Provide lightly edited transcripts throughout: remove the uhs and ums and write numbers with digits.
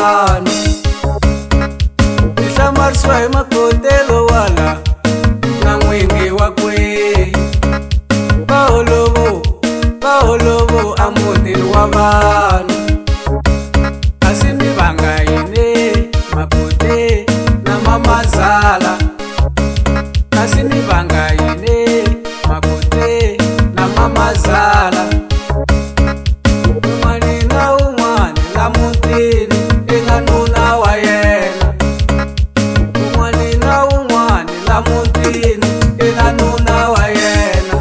vanhu ihlamariswa hi makotelo wala na n'wingi wa kwe vaholovo amutini wa vanhu kasi mi vanga yini mapote na mamazala kasi mi vanga yini mapote na mamazala un'wana na un'wana la mutini i nga nuna wa yena un'wana na un'wana la mutini i nga nuna wa yena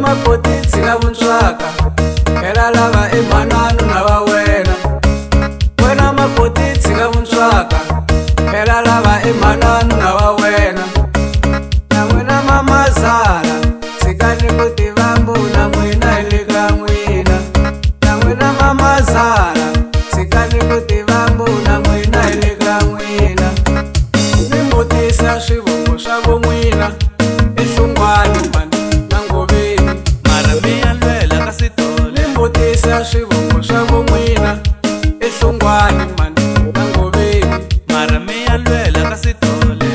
mapotitsi na vuntswaka phela lava i mhananu na va wena wena mapotitsi na vuntswaka phela lava i mhananu na va wena na n'wina mamazala tshikani ku tivambuna n'wina hi le ka n'wina na n'wina mamazala tshikani ku tivambuna n'wina hi le ka n'wina mi mutisa swivongo swa vo n'wina enhlungwani mani mutisa swivongo swa vo n'wina enhlungwani mani na ngoveni mara mi ya lwela ka sitole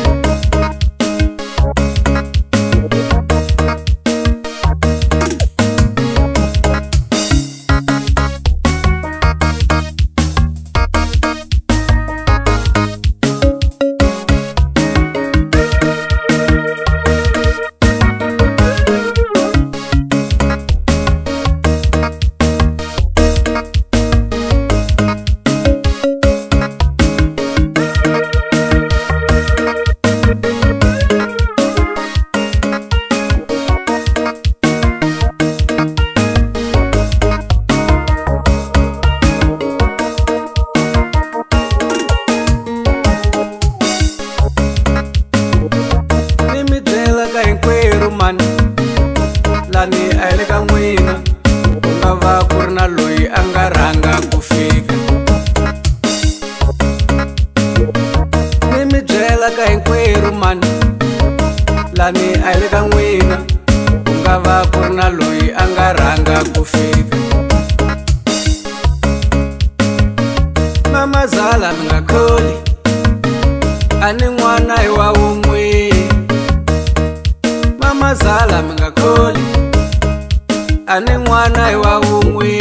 lani a hi le ka n'wina ku nga va ku ri na loyi a nga rhanga ku fika ni mi byela ka hinkwerhu mani lani a hi le ka n'wina ku nga va ku ri na loyi a nga rhanga ku fika mamazala mi nga kholi a ni n'wana hi wa wun'we mamazala mi nga kholi a ni n'wana hi wa wun'we